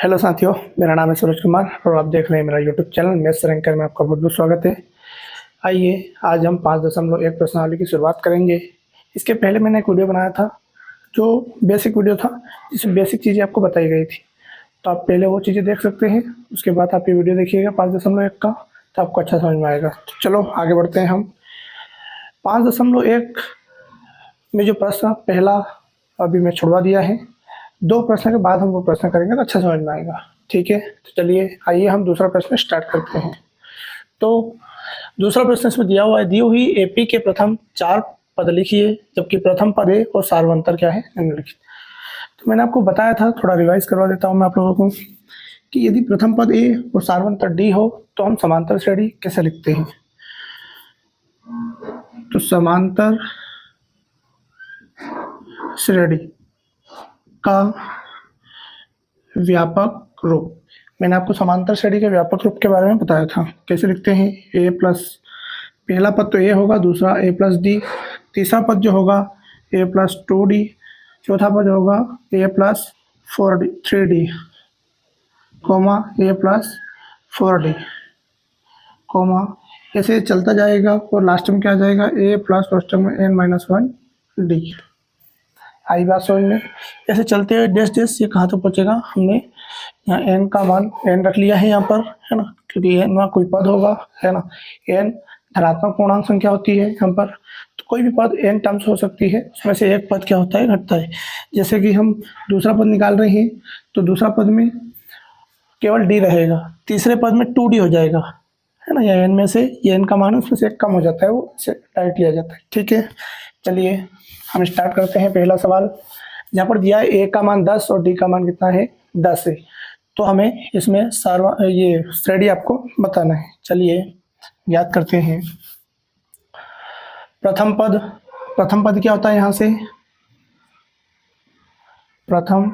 Hello साथियों, मेरा नाम है सूरज कुमार और आप देख रहे हैं मेरा यूट्यूब चैनल मैथ्स रैंकर में आपका बहुत बहुत स्वागत है। आइए आज हम 5.1 प्रश्नावली की शुरुआत करेंगे। इसके पहले मैंने एक वीडियो बनाया था जो बेसिक वीडियो था, जिसमें बेसिक चीज़ें आपको बताई गई थी, तो आप पहले वो चीज़ें देख सकते हैं। उसके बाद आप ये वीडियो देखिएगा 5.1 का, तो आपको अच्छा समझ में आएगा। तो चलो आगे बढ़ते हैं। हम 5.1 में जो प्रश्न पहला अभी मैं छुड़वा दिया है, 2 प्रश्न के बाद हम वो प्रश्न करेंगे तो अच्छा समझ में आएगा। ठीक है, तो चलिए आइए हम दूसरा प्रश्न स्टार्ट करते हैं। तो दूसरा प्रश्न इसमें दिया हुआ है, दी हुई एपी के प्रथम 4 पद लिखिए, जबकि प्रथम पद ए और सार्वंतर क्या है निम्नलिखित। तो मैंने आपको बताया था, थोड़ा रिवाइज करवा देता हूँ मैं आप लोगों को, कि यदि प्रथम पद ए और सार्वंतर डी हो तो हम समांतर श्रेणी कैसे लिखते हैं। तो समांतर श्रेणी का व्यापक रूप, मैंने आपको समांतर श्रेणी के व्यापक रूप के बारे में बताया था। कैसे लिखते हैं, ए प्लस, पहला पद तो ए होगा, दूसरा ए प्लस डी, तीसरा पद जो होगा ए प्लस 2d, चौथा पद होगा ए प्लस 3d, कोमा ए प्लस 4d, कोमा, ऐसे चलता जाएगा और लास्ट में क्या आ जाएगा, ए प्लस कोष्टक में n-1d। आई बात समझ में। ऐसे चलते हुए डैश डैश ये कहाँ तक पहुँचेगा, हमने यहाँ n का मान n रख लिया है यहाँ पर, है ना, क्योंकि n में कोई पद होगा, है ना। n धनात्मक पूर्णांक संख्या होती है यहाँ पर, तो कोई भी पद n टर्म्स हो सकती है, उसमें से एक पद क्या होता है, घटता है। जैसे कि हम दूसरा पद निकाल रहे हैं तो दूसरा पद में केवल d रहेगा, तीसरे पद में 2d हो जाएगा, है ना। या n में से ये n का मान उसमें से एक कम हो जाता है, वो इसे डायरेक्ट लिया जाता है। ठीक है, चलिए हम स्टार्ट करते हैं। पहला सवाल यहाँ पर दिया है ए का मान 10 और डी का मान कितना है, 10 है। तो हमें इसमें ये श्रेणी आपको बताना है। चलिए याद करते हैं। प्रथम पद क्या होता है, यहाँ से प्रथम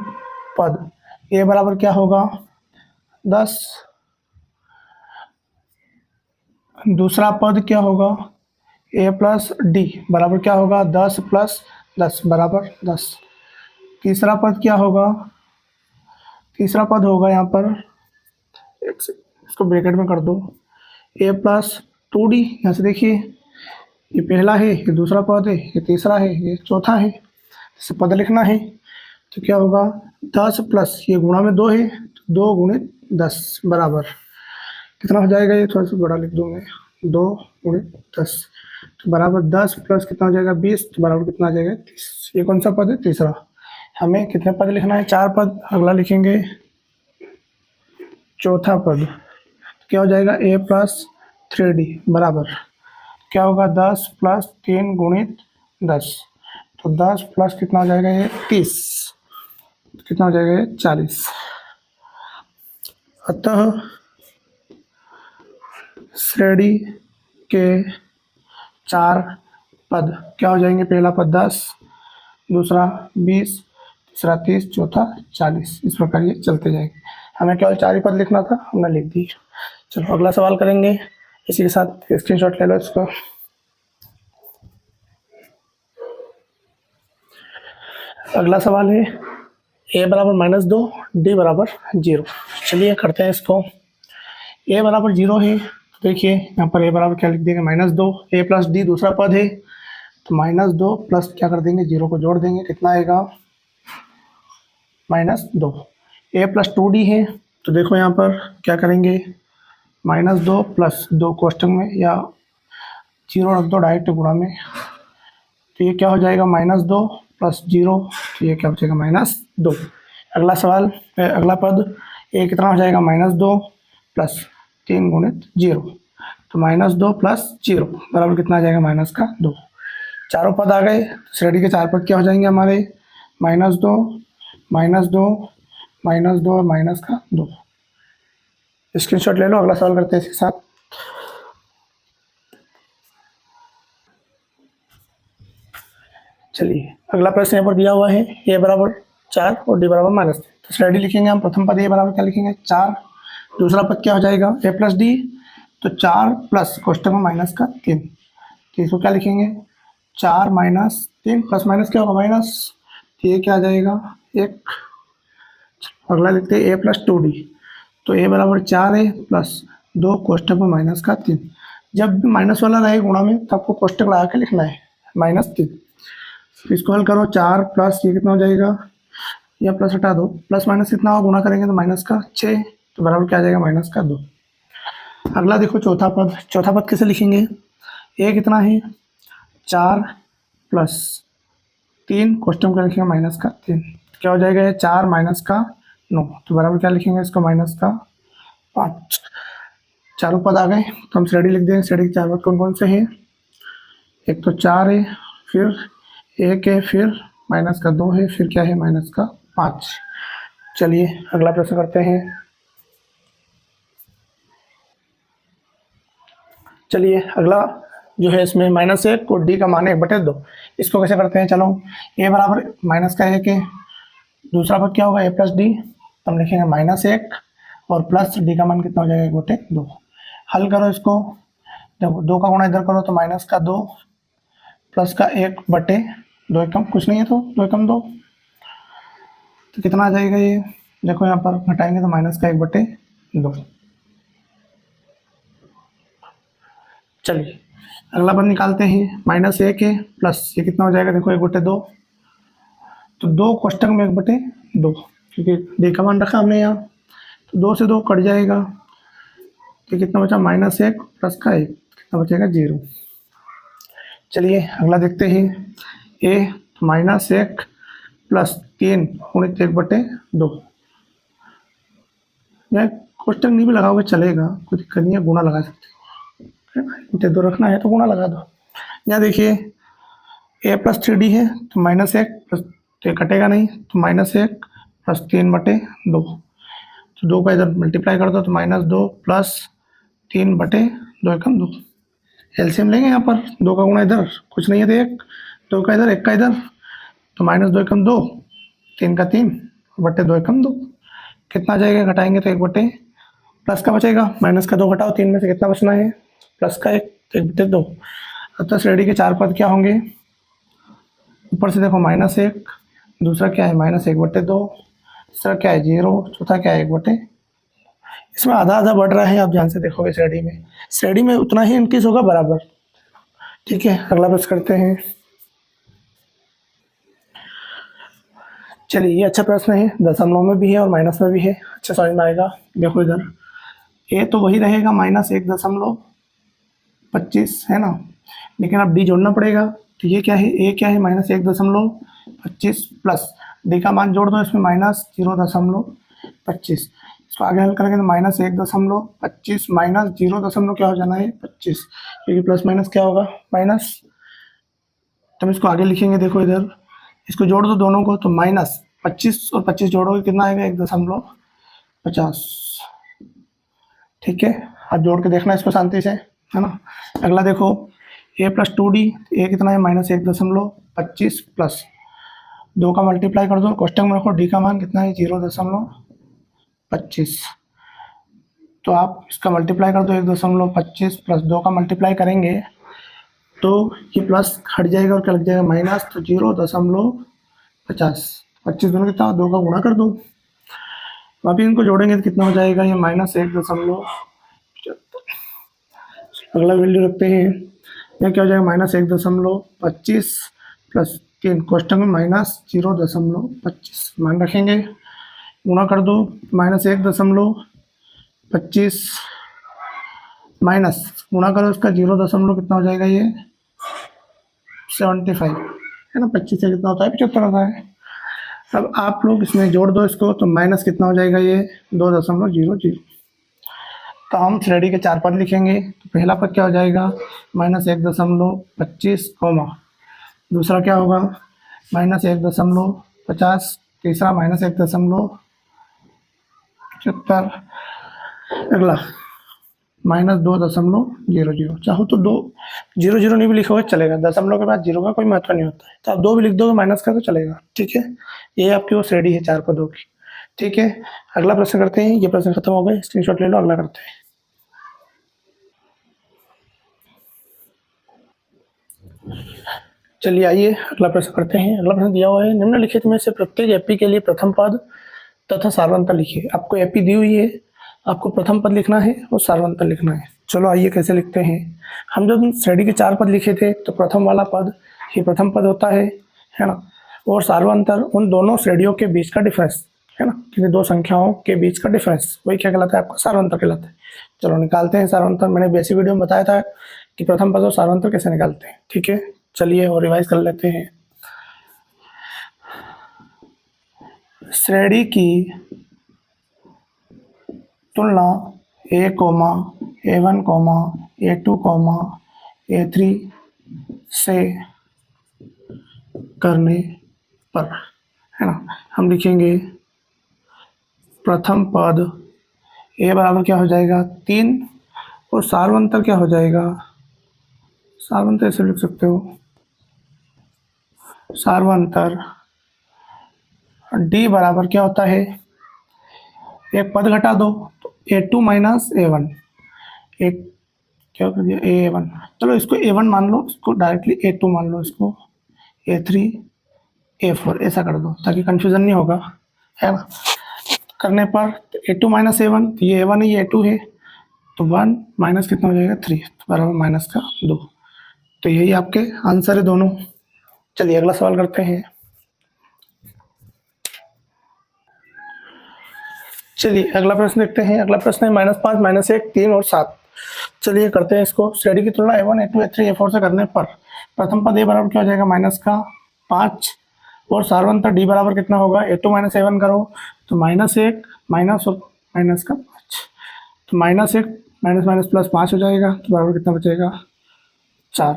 पद ए बराबर क्या होगा, 10। दूसरा पद क्या होगा, ए प्लस डी बराबर क्या होगा, 10 प्लस 10 बराबर 10। तीसरा पद क्या होगा, तीसरा पद होगा यहाँ पर, इसको ब्रैकेट में कर दो, ए प्लस 2d। यहाँ से देखिए ये पहला है, ये दूसरा पद है, ये तीसरा है, ये चौथा है, इसे पद लिखना है। तो क्या होगा, 10 प्लस ये गुणा में 2 है, तो 2 गुणित 10 बराबर कितना हो जाएगा, ये थोड़ा सा बड़ा लिख दूँ मैं, 2 गुणित 10, तो बराबर 10 प्लस कितना हो जाएगा, 20, तो बराबर कितना आ जाएगा, 30। ये कौन सा पद है, तीसरा। हमें कितने पद लिखना है, 4 पद। अगला लिखेंगे चौथा पद, तो क्या हो जाएगा, ए प्लस 3d बराबर क्या होगा, 10 प्लस 3 गुणित 10, तो 10 प्लस कितना हो जाएगा, ये 30, कितना हो जाएगा, ये 40। अतः श्रेणी के 4 पद क्या हो जाएंगे, पहला पद 10, दूसरा 20, तीसरा 30, चौथा 40। इस प्रकार ये चलते जाएंगे। हमें केवल 4 ही पद लिखना था, हमने लिख दी। चलो अगला सवाल करेंगे, इसी के साथ स्क्रीनशॉट ले लो इसको। अगला सवाल है, ए बराबर -2, डी बराबर 0। चलिए करते हैं इसको। ए बराबर 0 है, तो देखिए यहाँ पर ए बराबर क्या लिख देंगे, -2, ए प्लस डी दूसरा पद है, तो -2 प्लस क्या कर देंगे, 0 को जोड़ देंगे, कितना आएगा, -2। ए प्लस 2d है, तो देखो यहाँ पर क्या करेंगे, -2 प्लस 2 कोष्टक में या 0 रख दो डायरेक्ट गुणा में, तो ये क्या हो जाएगा, -2 प्लस 0, तो ये क्या हो जाएगा, -2। अगला सवाल, अगला पद ए कितना हो जाएगा, -2 प्लस 3 गुणित 0, तो -2 प्लस 0 बराबर कितना आ जाएगा, -2। चारों पद आ गए, श्रेणी के 4 पद क्या हो जाएंगे हमारे, -2, -2, -2 और -2। स्क्रीनशॉट ले लो। अगला सवाल करते हैं इसके साथ। चलिए अगला प्रश्न यहाँ पर दिया हुआ है, ए बराबर 4 और डी बराबर -3। तो श्रेणी लिखेंगे हम। प्रथम पद ए बराबर क्या लिखेंगे, 4, दूसरा पद क्या हो जाएगा, ए प्लस डी, तो 4 प्लस कोष्टक में -3, तो इसको क्या लिखेंगे, 4 - 3 प्लस माइनस क्या होगा, माइनस, तो ये क्या आ जाएगा, 1, अगला देखते हैं ए प्लस 2d। तो ए बराबर 4a प्लस 2 कोष्टक में माइनस का 3। जब भी माइनस वाला रहे गुणा में तो आपको कोष्टक लगा के लिखना है -3। इसको हल करो, 4 प्लस ये कितना हो जाएगा, या प्लस हटा दो, प्लस माइनस कितना हो, गुणा करेंगे तो माइनस का 6, तो बराबर क्या आ जाएगा -2। अगला देखो चौथा पद। चौथा पद कैसे लिखेंगे, ए कितना है 4 प्लस 3 कोष्टक का लिखेंगे -3, क्या हो जाएगा ये 4 -9, तो बराबर क्या लिखेंगे इसको -5। चारों पद आ गए तो हम श्रेणी लिख देंगे। श्रेणी के 4 पद कौन कौन से हैं, एक तो 4 है, फिर 1 है, फिर -2 है, फिर क्या है -5। चलिए अगला प्रश्न करते हैं। चलिए अगला जो है इसमें -1 को d का मान 1/2, इसको कैसे करते हैं। चलो a बराबर -1 है, दूसरा पद क्या होगा a प्लस डी, तो हम लिखेंगे -1 और प्लस d का मान कितना हो जाएगा 1/2। हल करो इसको, देखो 2 का गुणा इधर करो तो -2 प्लस का 1/2 एकम कुछ नहीं है, तो 2 एकम 2, तो कितना आ जाएगा ये, देखो यहाँ पर घटाएंगे तो -1/2। चलिए अगला पद निकालते हैं। -1 है प्लस ये कितना हो जाएगा, देखो 1/2, तो 2 कोष्टक में 1/2, क्योंकि d का मान रखा हमने यहाँ, तो 2 से 2 कट जाएगा, तो कितना बचा -1 प्लस का 1, कितना बचेगा 0। चलिए अगला देखते हैं। a -1 प्लस 3 गुणित 1/2, या कोष्टक नहीं भी लगाओगे चलेगा, कोई दिक्कत नहीं है, गुणा लगा सकते हो, है ना, 1/2 रखना है तो गुणा लगा दो। यहाँ देखिए a प्लस 3d है, तो -1 प्लस, तो ये कटेगा नहीं, तो -1 प्लस 3/2, तो 2 का इधर मल्टीप्लाई कर दो तो -2 प्लस 3/2 एकम 2। एलसीएम लेंगे यहाँ पर, 2 का गुणा इधर कुछ नहीं है तो 1, 2 का इधर 1 का इधर, तो -2 एकम 2, 3 का 3 बटे 2 एकम 2, कितना जाएगा, घटाएंगे तो 1/, प्लस का बचेगा, माइनस का 2 घटाओ 3 में से कितना बचना है, प्लस का 1, तो 1/2। अतः श्रेणी के 4 पद क्या होंगे, ऊपर से देखो -1, दूसरा क्या है -1/2, तीसरा क्या है 0, चौथा क्या है 1/, इसमें आधा आधा बढ़ रहा है, आप ध्यान से देखोगे श्रेणी में उतना ही इंक्रीज होगा बराबर। ठीक है अगला प्रश्न करते हैं। चलिए ये अच्छा प्रश्न है, दशमलव में भी है और माइनस में भी है, अच्छा समझ में आएगा। देखो इधर ए तो वही रहेगा -1.25 है ना, लेकिन अब डी जोड़ना पड़ेगा, तो ये क्या है, ए क्या है -1.25 प्लस डी का मान जोड़ दो इसमें -0.25, इसको आगे हल करेंगे तो -1.25 माइनस 0. क्या हो जाना है 25, क्योंकि प्लस माइनस क्या होगा माइनस, तो हम इसको आगे लिखेंगे। देखो इधर इसको जोड़ दो दोनों को, तो -25 और 25 जोड़ोगे कितना आएगा 1.50। ठीक है, आप जोड़ के देखना इसको शांति से, है ना। अगला देखो a प्लस 2d, ए कितना है -1.25 प्लस 2 का मल्टीप्लाई कर दो, कोष्टक में रखो, डी का मान कितना है 0.25, तो आप इसका मल्टीप्लाई कर दो 1.25 प्लस 2 का मल्टीप्लाई करेंगे तो ये प्लस हट जाएगा और क्या लग जाएगा माइनस, तो 0.50, 25 दोनों कितना 2 का गुणा कर दो, अभी इनको जोड़ेंगे तो कितना हो जाएगा ये -1.75। अगला वैल्यू रखते हैं, यह क्या हो जाएगा -1.25 प्लस 3 कोष्टक में -0.25 मान रखेंगे, गुणा कर दो -1.25 माइनस गुणा करो इसका 0. कितना हो जाएगा ये 75 है ना, 25 से कितना होता है 75 होता है। अब आप लोग इसमें जोड़ दो इसको, तो माइनस कितना हो जाएगा ये 2.00, तो हम श्रेणी के 4 पद लिखेंगे। तो पहला पद क्या हो जाएगा -1.25 कॉमा, दूसरा क्या होगा -1.50, तीसरा -1.75, अगला -2.00। चाहो तो 2.00 नहीं भी लिखोगे चलेगा, दशमलव के बाद 0 का कोई महत्व नहीं होता है, तो आप 2 भी लिख दोगे माइनस का तो चलेगा। ठीक है, ये आपकी वो श्रेणी है 4 पदों की। ठीक है, अगला प्रश्न करते हैं। ये प्रश्न खत्म हो गए, स्क्रीनशॉट ले लो, अगला करते हैं। चलिए आइए अगला प्रश्न करते हैं। अगला प्रश्न दिया हुआ है, निम्नलिखित में से प्रत्येक एपी के लिए प्रथम पद तथा सार्वंतर लिखिए। आपको एपी दी हुई है, आपको प्रथम पद लिखना है और सार्वंतर लिखना है। चलो आइए कैसे लिखते हैं। हम जब श्रेणी के 4 पद लिखे थे तो प्रथम वाला पद ही प्रथम पद होता है ना, और सार्वंतर उन दोनों श्रेणियों के बीच का डिफरेंस है ना, किसी दो संख्याओं के बीच का डिफरेंस, वही क्या कहलाता है, आपका सार्वंतर कहलाता है। चलो निकालते हैं सार्वंतर। मैंने बेसिक वीडियो में बताया था कि प्रथम पद और सार्वंतर कैसे निकालते हैं। ठीक है, चलिए और रिवाइज कर लेते हैं। श्रेणी की तुलना A1, A2, A3 से करने पर है ना, हम लिखेंगे प्रथम पद A बराबर क्या हो जाएगा 3 और सार्वंतर क्या हो जाएगा, सार्वंतर ऐसे लिख सकते हो, सार्वंतर D बराबर क्या होता है, एक पद घटा दो तो A2 माइनस A1, एक क्या कर दिया A1, चलो इसको A1 मान लो, इसको डायरेक्टली A2 मान लो, इसको A3 A4 ऐसा कर दो ताकि कंफ्यूजन नहीं होगा, है ना। करने पर A2 माइनस A1, तो ये A1 है ये A2 है, तो 1 माइनस कितना हो जाएगा 3, तो बराबर माइनस का 2। तो यही आपके आंसर है दोनों। चलिए अगला सवाल करते हैं। चलिए अगला प्रश्न देखते हैं। अगला प्रश्न है -5, -1, 3 और 7। चलिए करते हैं इसको। श्रेणी की तुलना A1, A2, A3, A4 से करने पर प्रथम पद A बराबर क्या हो जाएगा -5 और सार्वंतर D बराबर कितना होगा, A2 माइनस A1 करो तो -1 माइनस और माइनस का 5, तो -1 माइनस माइनस प्लस 5 हो जाएगा, तो बराबर कितना बचेगा 4।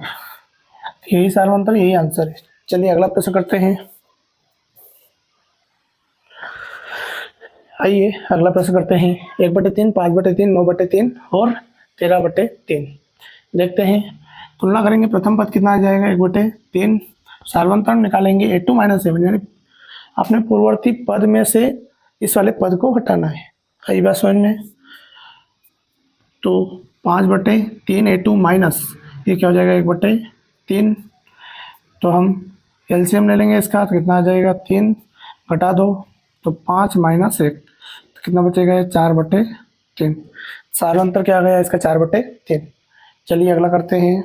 यही सार्वंतर, यही आंसर है। चलिए अगला प्रश्न करते हैं। आइए अगला प्रश्न करते हैं। 1/3, 5/3, 9/3 और 13/3। देखते हैं, तुलना करेंगे। प्रथम पद कितना आ जाएगा 1/3, सार्वंतर निकालेंगे A2 माइनस A1, यानी अपने पूर्ववर्ती पद में से इस वाले पद को हटाना है। आई बात समझ में। तो 5/3 A2 माइनस ये क्या हो जाएगा 1/3, तो हम एलसीएम ले लेंगे इसका, तो कितना आ जाएगा 3 घटा 2 तो 5 माइनस 1, तो कितना बचेगा 4/3। सार्वंतर क्या आ गया इसका 4/3। चलिए अगला करते हैं।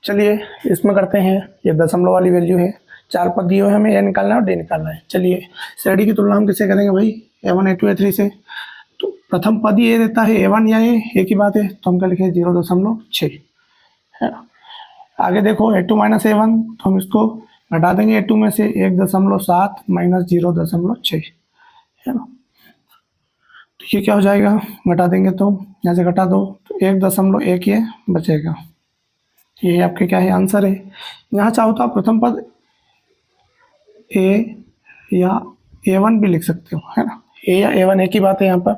चलिए इसमें करते हैं, ये दशमलव वाली वैल्यू है, 4 पद दिए हुए हमें, ए निकालना है और डी निकालना है। चलिए श्रेणी की तुलना हम किससे करेंगे भाई, A1, A2, A3 से। तो प्रथम पद ही ए देता है, A1 या ए की बात है, तो हम क्या लिखें 0.6 है ना। आगे देखो A2 माइनस A1, तो हम इसको घटा देंगे A2 में से 1.7 माइनस 0.6 है ना। तो ये क्या हो जाएगा, घटा देंगे तो यहाँ से घटा दो तो 1.1 ये बचेगा। ये आपके क्या है आंसर है। यहाँ चाहो तो आप प्रथम पद A या A1 भी लिख सकते हो, है ना। A या A1 एक ही बात है, यहाँ पर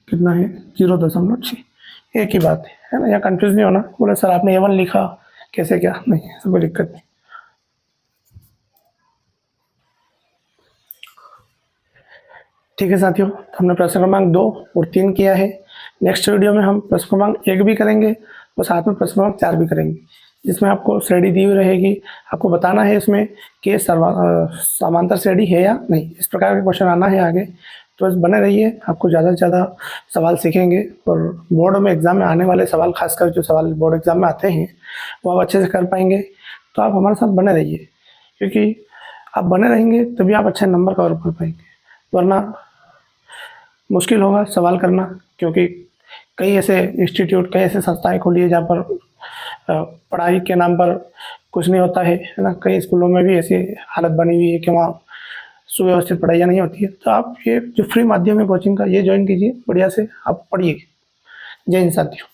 कितना है 0.6 एक ही बात है ना। यहाँ कंफ्यूज नहीं होना, बोले सर आपने A1 लिखा कैसे, क्या नहीं, ऐसा कोई दिक्कत नहीं। ठीक है साथियों, तो हमने प्रश्न क्रमांक 2 और 3 किया है। नेक्स्ट वीडियो में हम प्रश्न क्रमांक 1 भी करेंगे और साथ में प्रश्न क्रमांक 4 भी करेंगे, जिसमें आपको श्रेणी दी हुई रहेगी, आपको बताना है इसमें कि समांतर श्रेणी है या नहीं। इस प्रकार के क्वेश्चन आना है आगे, तो बस बने रहिए, आपको ज़्यादा से ज़्यादा सवाल सीखेंगे और बोर्ड में एग्ज़ाम में आने वाले सवाल, खासकर जो सवाल बोर्ड एग्ज़ाम में आते हैं वो आप अच्छे से कर पाएंगे। तो आप हमारे साथ बने रहिए, क्योंकि आप बने रहेंगे तभी आप अच्छे नंबर कवर कर पाएंगे, वरना मुश्किल होगा सवाल करना। क्योंकि कई ऐसे इंस्टीट्यूट, कई ऐसे संस्थाएं खुली है जहाँ पर पढ़ाई के नाम पर कुछ नहीं होता है ना। कई स्कूलों में भी ऐसी हालत बनी हुई है कि वहाँ सुव्यवस्थित पढ़ाइयाँ नहीं होती है। तो आप ये जो फ्री माध्यम है कोचिंग का, ये ज्वाइन कीजिए, बढ़िया से आप पढ़िए। जय हिंद साथियों।